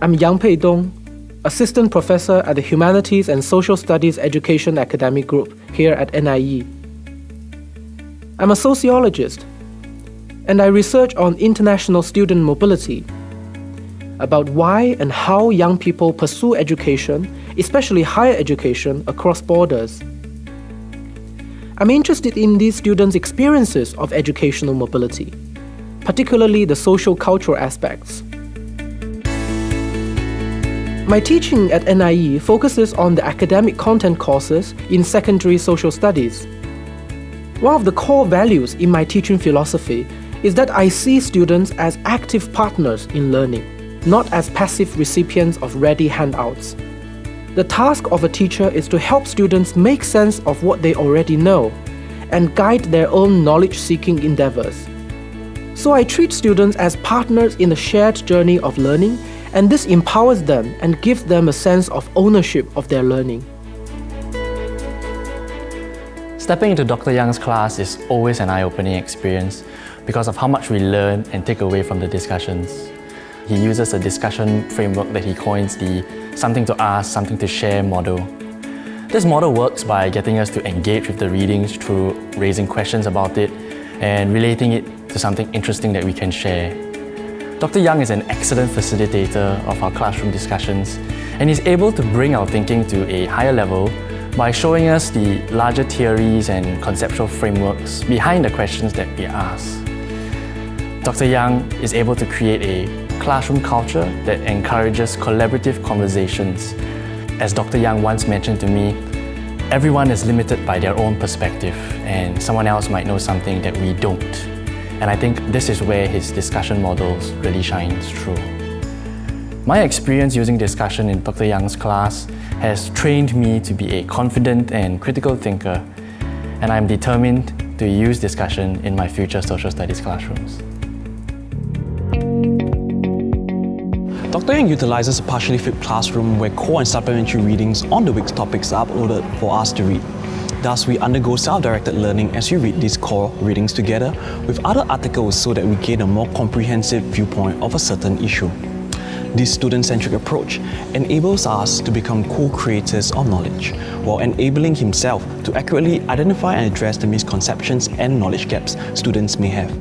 I'm Yang Peidong, Assistant Professor at the Humanities and Social Studies Education Academic Group here at NIE. I'm a sociologist, and I research on international student mobility, about why and how young people pursue education, especially higher education, across borders. I'm interested in these students' experiences of educational mobility, particularly the social-cultural aspects. My teaching at NIE focuses on the academic content courses in secondary social studies. One of the core values in my teaching philosophy is that I see students as active partners in learning, not as passive recipients of ready handouts. The task of a teacher is to help students make sense of what they already know and guide their own knowledge-seeking endeavors. So I treat students as partners in the shared journey of learning, and this empowers them and gives them a sense of ownership of their learning. Stepping into Dr. Yang's class is always an eye-opening experience because of how much we learn and take away from the discussions. He uses a discussion framework that he coins the something to ask, something to share model. This model works by getting us to engage with the readings through raising questions about it and relating it to something interesting that we can share. Dr. Yang is an excellent facilitator of our classroom discussions, and he's able to bring our thinking to a higher level by showing us the larger theories and conceptual frameworks behind the questions that we ask. Dr. Yang is able to create a classroom culture that encourages collaborative conversations. As Dr. Yang once mentioned to me, everyone is limited by their own perspective, and someone else might know something that we don't. And I think this is where his discussion models really shines through. My experience using discussion in Dr. Yang's class has trained me to be a confident and critical thinker, and I'm determined to use discussion in my future social studies classrooms. Dr. Yang utilizes a partially flipped classroom where core and supplementary readings on the week's topics are uploaded for us to read. Thus, we undergo self-directed learning as we read these core readings together with other articles so that we gain a more comprehensive viewpoint of a certain issue. This student-centric approach enables us to become co-creators of knowledge, while enabling himself to accurately identify and address the misconceptions and knowledge gaps students may have.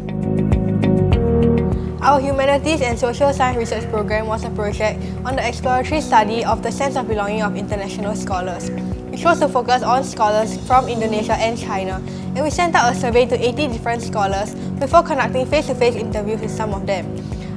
Our Humanities and Social Science Research Program was a project on the exploratory study of the sense of belonging of international scholars. We chose to focus on scholars from Indonesia and China, and we sent out a survey to 80 different scholars before conducting face-to-face interviews with some of them.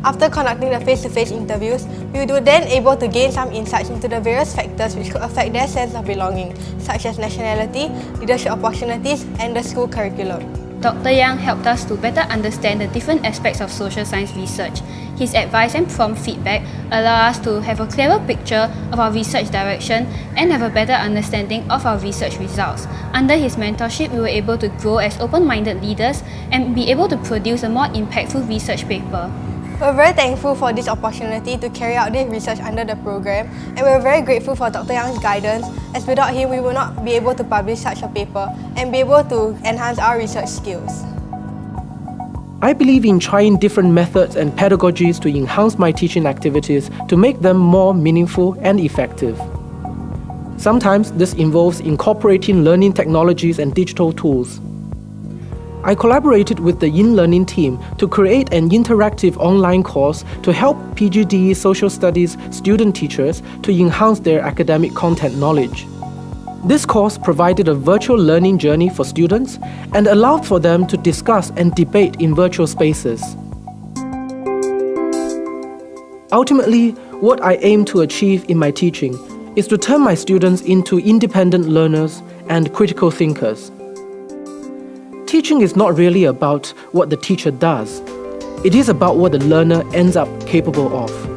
After conducting the face-to-face interviews, we were then able to gain some insights into the various factors which could affect their sense of belonging, such as nationality, leadership opportunities, and the school curriculum. Dr. Yang helped us to better understand the different aspects of social science research. His advice and prompt feedback allow us to have a clearer picture of our research direction and have a better understanding of our research results. Under his mentorship, we were able to grow as open-minded leaders and be able to produce a more impactful research paper. We're very thankful for this opportunity to carry out this research under the program, and we're very grateful for Dr. Yang's guidance, as without him we would not be able to publish such a paper and be able to enhance our research skills. I believe in trying different methods and pedagogies to enhance my teaching activities to make them more meaningful and effective. Sometimes this involves incorporating learning technologies and digital tools. I collaborated with the in-learning team to create an interactive online course to help PGDE Social Studies student teachers to enhance their academic content knowledge. This course provided a virtual learning journey for students and allowed for them to discuss and debate in virtual spaces. Ultimately, what I aim to achieve in my teaching is to turn my students into independent learners and critical thinkers. Teaching is not really about what the teacher does. It is about what the learner ends up capable of.